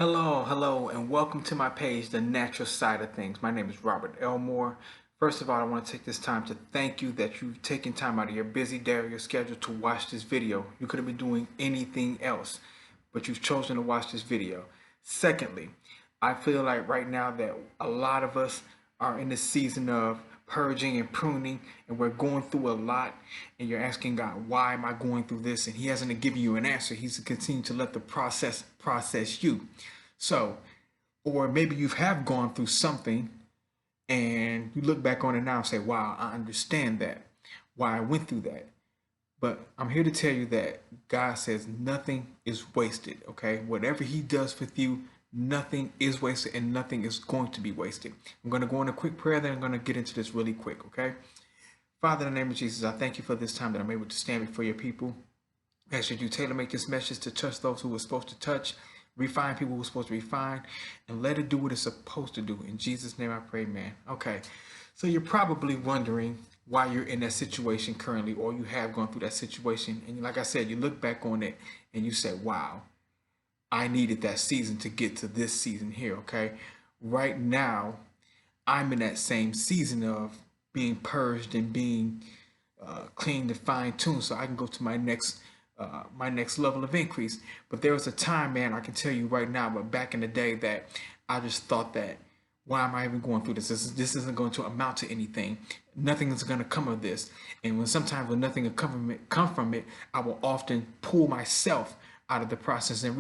Hello, and welcome to my page, The Natural Side of Things. My name is Robert Elmore. First of all, I want to take this time to thank you that you've taken time out of your busy day or your schedule to watch this video. You could have been doing anything else, but you've chosen to watch this video. Secondly, I feel like right now that a lot of us are in the season of purging and pruning, and we're going through a lot, and you're asking God, why am I going through this? And he hasn't given you an answer. He's continuing to let the process you. So, or maybe you have gone through something and you look back on it now and say, wow, I understand that, why I went through that. But I'm here to tell you that God says nothing is wasted, okay? Whatever he does with you, nothing is wasted and nothing is going to be wasted. I'm going to go in a quick prayer, then I'm going to get into this really quick, okay? Father, in the name of Jesus, I thank you for this time that I'm able to stand before your people. I ask you tailor make this message to touch those who were supposed to touch, refine people who are supposed to refine, and let it do what it's supposed to do. In Jesus' name I pray, man. Okay, so you're probably wondering why you're in that situation currently, or you have gone through that situation. And like I said, you look back on it and you say, wow, I needed that season to get to this season here, okay? Right now, I'm in that same season of being purged and being cleaned and fine-tuned so I can go to my next level of increase. But there was a time, man, I can tell you right now, but back in the day that I just thought that, why am I even going through this? This isn't going to amount to anything. Nothing is going to come of this. And when nothing will come from it, I will often pull myself out of the process and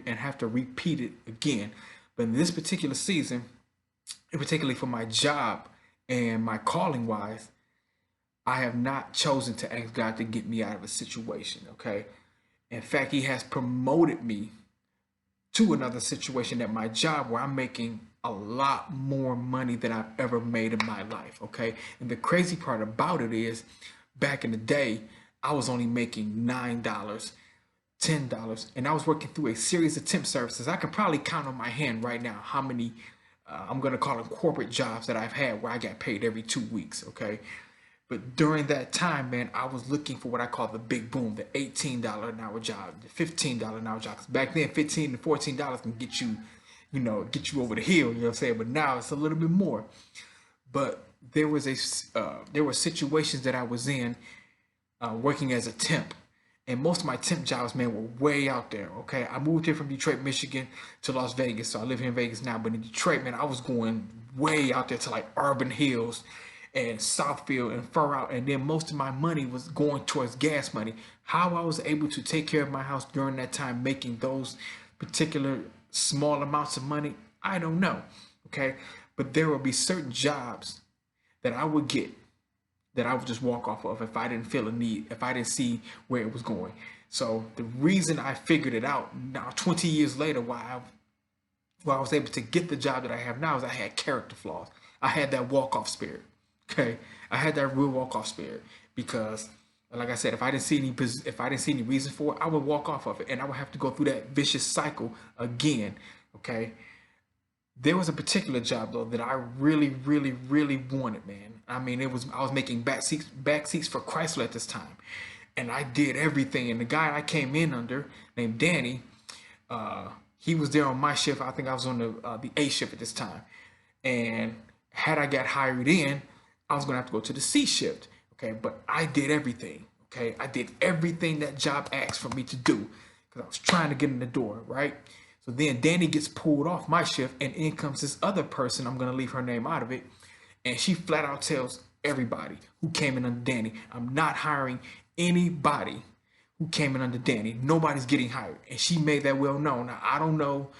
have to repeat it again. But in this particular season, and particularly for my job and my calling wise, I have not chosen to ask God to get me out of a situation, okay? In fact, he has promoted me to another situation at my job where I'm making a lot more money than I've ever made in my life, okay? And the crazy part about it is, back in the day, I was only making $9, $10, and I was working through a series of temp services. I could probably count on my hand right now how many, I'm gonna call them corporate jobs that I've had where I got paid every 2 weeks, okay? But during that time, man, I was looking for what I call the big boom, the $18 an hour job, the $15 an hour job. 'Cause back then, $15 to $14 can get you, get you over the hill. You know what I'm saying? But now it's a little bit more. But there were situations that I was in working as a temp, and most of my temp jobs, man, were way out there. Okay, I moved here from Detroit, Michigan, to Las Vegas, so I live here in Vegas now. But in Detroit, man, I was going way out there to like Auburn Hills and Southfield and far out, and then most of my money was going towards gas money. How I was able to take care of my house during that time, making those particular small amounts of money, I don't know. Okay, but there will be certain jobs that I would get that I would just walk off of if I didn't feel a need, if I didn't see where it was going. So the reason I figured it out now, 20 years later, why I was able to get the job that I have now is I had character flaws. I had that walk-off spirit. Okay, I had that real walk-off spirit because, like I said, if I didn't see any reason for it, I would walk off of it, and I would have to go through that vicious cycle again. Okay, there was a particular job though that I really, really, really wanted, man. I mean, I was making back seats for Chrysler at this time, and I did everything. And the guy I came in under, named Danny, he was there on my shift. I think I was on the A shift at this time, and had I got hired in, I was gonna have to go to the C shift. Okay, but I did everything. Okay, I did everything that job asked for me to do because I was trying to get in the door, right? So then Danny gets pulled off my shift, and in comes this other person. I'm gonna leave her name out of it, and she flat out tells everybody who came in under Danny, I'm not hiring anybody who came in under Danny. Nobody's getting hired, and she made that well known. Now I don't know,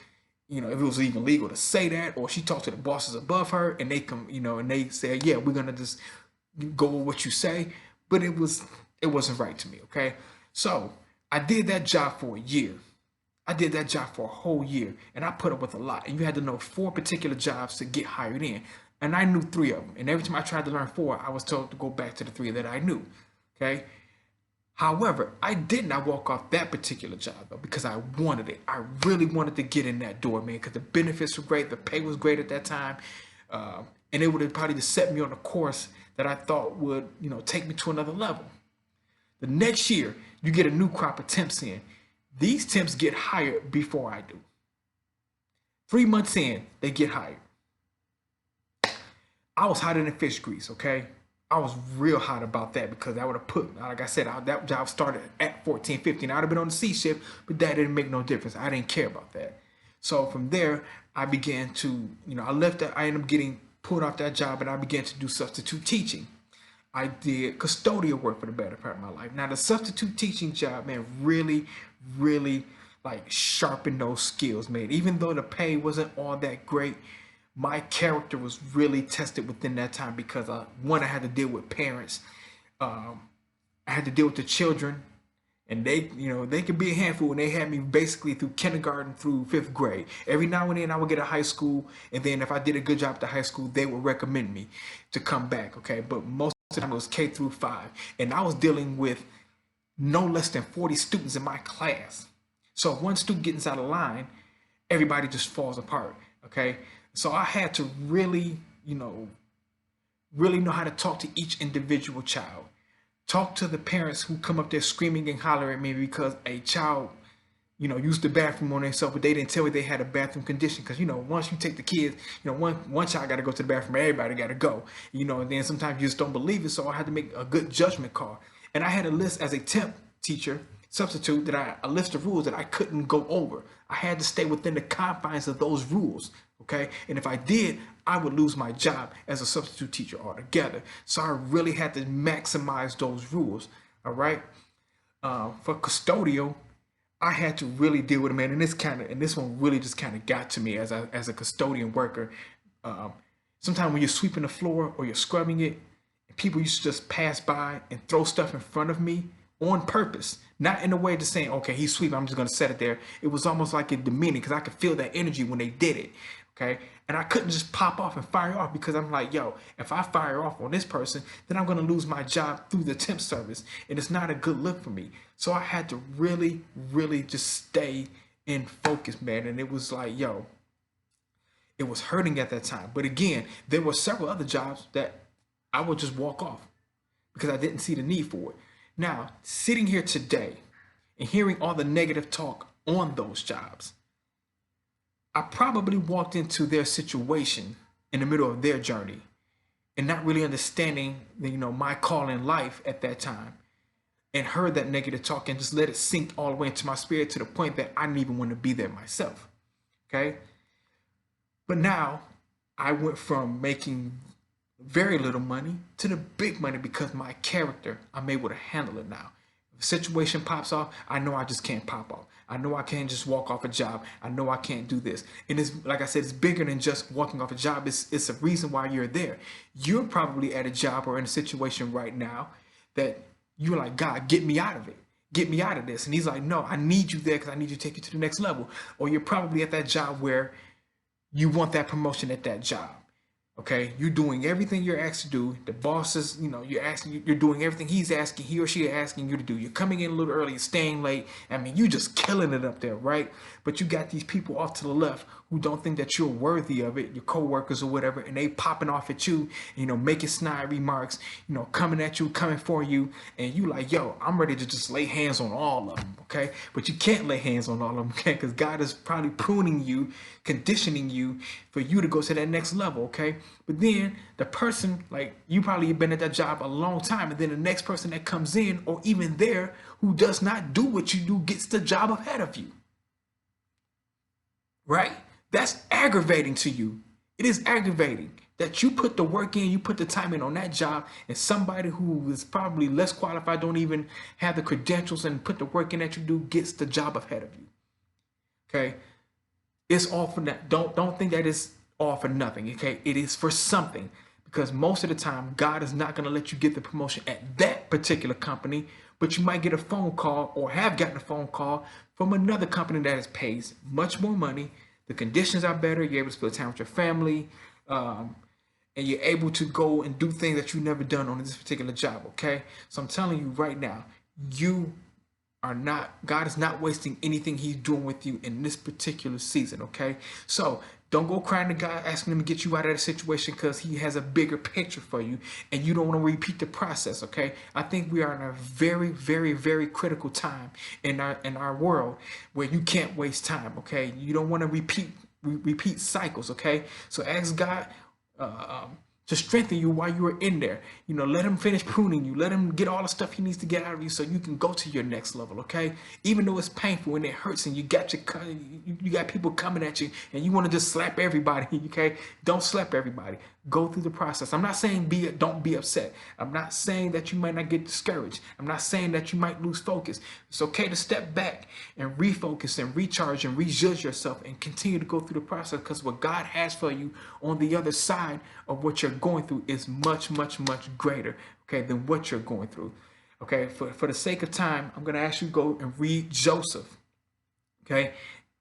if it was even legal to say that, or she talked to the bosses above her, and they come, and they said, yeah, we're gonna just go with what you say, but it wasn't right to me. Okay, so I did that job for a year. I did that job for a whole year, and I put up with a lot. And you had to know 4 particular jobs to get hired in, and I knew 3 of them. And every time I tried to learn 4, I was told to go back to the 3 that I knew. Okay. However, I did not walk off that particular job though because I wanted it. I really wanted to get in that door, man, because the benefits were great, the pay was great at that time, and it would have probably just set me on a course that I thought would, take me to another level. The next year, you get a new crop of temps in. These temps get hired before I do. 3 months in, they get hired. I was hotter than fish grease, okay? I was real hot about that because that would have put, like I said, that job started at 14, 15. I'd have been on the C shift, but that didn't make no difference. I didn't care about that. So from there, I began to, I left that, I ended up getting pulled off that job and I began to do substitute teaching. I did custodial work for the better part of my life. Now the substitute teaching job, man, really, really like sharpened those skills, man. Even though the pay wasn't all that great, my character was really tested within that time because one, I had to deal with parents. I had to deal with the children, and they could be a handful, and they had me basically through kindergarten through 5th grade. Every now and then I would get a high school, and then if I did a good job at the high school, they would recommend me to come back, okay? But most of the time it was K through 5, and I was dealing with no less than 40 students in my class. So if one student gets out of line, everybody just falls apart, okay? So I had to really, really know how to talk to each individual child. Talk to the parents who come up there screaming and hollering at me because a child, used the bathroom on themselves, but they didn't tell me they had a bathroom condition. Because, once you take the kids, one child got to go to the bathroom, everybody got to go, and then sometimes you just don't believe it. So I had to make a good judgment call. And I had a list as a temp teacher, substitute, a list of rules that I couldn't go over. I had to stay within the confines of those rules, okay? And if I did, I would lose my job as a substitute teacher altogether. So I really had to maximize those rules, all right? For custodial, I had to really deal with it, man. And this one really just kind of got to me as a custodian worker. Sometimes when you're sweeping the floor or you're scrubbing it, people used to just pass by and throw stuff in front of me on purpose, not in a way to saying, okay, he's sweeping, I'm just going to set it there. It was almost like a demeaning because I could feel that energy when they did it, okay? And I couldn't just pop off and fire off because I'm like, yo, if I fire off on this person, then I'm going to lose my job through the temp service, and it's not a good look for me. So I had to really, really just stay in focus, man, and it was like, yo, it was hurting at that time. But again, there were several other jobs that I would just walk off because I didn't see the need for it. Now, sitting here today and hearing all the negative talk on those jobs, I probably walked into their situation in the middle of their journey and not really understanding, my call in life at that time, and heard that negative talk and just let it sink all the way into my spirit to the point that I didn't even want to be there myself, okay? But now I went from making very little money to the big money because my character, I'm able to handle it now. If a situation pops off, I know I just can't pop off. I know I can't just walk off a job. I know I can't do this. And it's, like I said, it's bigger than just walking off a job. It's a reason why you're there. You're probably at a job or in a situation right now that you're like, God, get me out of it. Get me out of this. And he's like, no, I need you there because I need you to take you to the next level. Or you're probably at that job where you want that promotion at that job. Okay, you're doing everything you're asked to do. The boss is, you're doing everything he or she asking you to do. You're coming in a little early, staying late. I mean, you just killing it up there, right? But you got these people off to the left who don't think that you're worthy of it, your coworkers or whatever, and they popping off at you, making snide remarks, coming at you, coming for you, and you like, yo, I'm ready to just lay hands on all of them, okay? But you can't lay hands on all of them, okay? Because God is probably pruning you, conditioning you for you to go to that next level, okay? But then the person, like, you probably been at that job a long time, and then the next person that comes in, or even there, who does not do what you do, gets the job ahead of you, right? That's aggravating to you. It is aggravating that you put the work in, you put the time in on that job, and somebody who is probably less qualified, don't even have the credentials and put the work in that you do, gets the job ahead of you, okay? It's all for that. Don't think that it's all for nothing, okay? It is for something, because most of the time, God is not going to let you get the promotion at that particular company, but you might get a phone call or have gotten a phone call from another company that pays much more money. The conditions are better. You're able to spend time with your family, and you're able to go and do things that you've never done on this particular job, okay? So I'm telling you right now, God is not wasting anything he's doing with you in this particular season, okay? So don't go crying to God, asking him to get you out of that situation, because he has a bigger picture for you, and you don't want to repeat the process, okay? I think we are in a very, very, very critical time in our world where you can't waste time, okay? You don't want to repeat repeat cycles, okay? So ask God to strengthen you while you are in there. Let him finish pruning you. Let him get all the stuff he needs to get out of you so you can go to your next level, okay? Even though it's painful and it hurts and you got people coming at you and you want to just slap everybody, okay? Don't slap everybody. Go through the process. I'm not saying don't be upset. I'm not saying that you might not get discouraged. I'm not saying that you might lose focus. It's okay to step back and refocus and recharge and rejudge yourself and continue to go through the process, because what God has for you on the other side of what you're going through is much, much, much greater, okay, than what you're going through. Okay, for the sake of time, I'm going to ask you to go and read Joseph. Okay,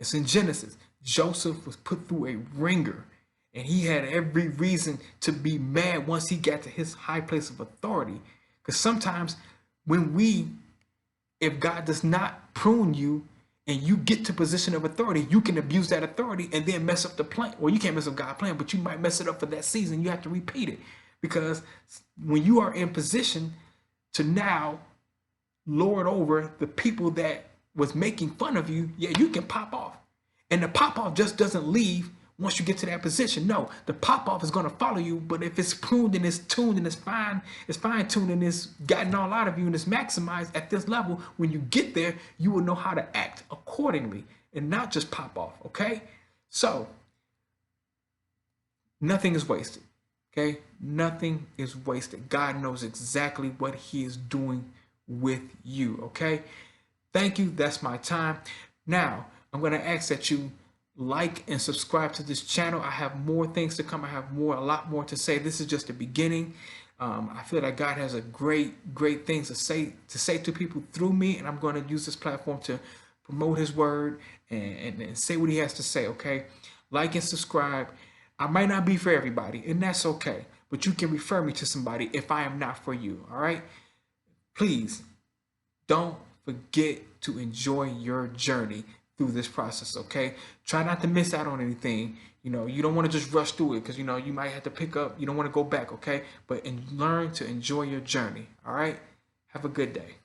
it's in Genesis. Joseph was put through a ringer, and he had every reason to be mad once he got to his high place of authority. Because sometimes if God does not prune you and you get to position of authority, you can abuse that authority and then mess up the plan. Well, you can't mess up God's plan, but you might mess it up for that season. You have to repeat it, because when you are in position to now lord over the people that was making fun of you, yeah, you can pop off. And the pop off just doesn't leave once you get to that position. No, the pop off is going to follow you, but if it's pruned and it's tuned and it's fine-tuned and it's gotten all out of you and it's maximized at this level, when you get there, you will know how to act accordingly and not just pop off, okay? So, nothing is wasted, okay? Nothing is wasted. God knows exactly what he is doing with you, okay? Thank you. That's my time. Now, I'm going to ask that you like and subscribe to this channel. I have more things to come. I have a lot more to say. This is just the beginning. I feel like God has a great things to say to people through me, and I'm going to use this platform to promote his word and say what he has to say, okay? Like and subscribe. I might not be for everybody, and that's okay, but you can refer me to somebody if I am not for you, all right? Please don't forget to enjoy your journey through this process, okay? Try not to miss out on anything. You don't want to just rush through it, because you might have to pick up. You don't want to go back, okay? But learn to enjoy your journey, all right? Have a good day.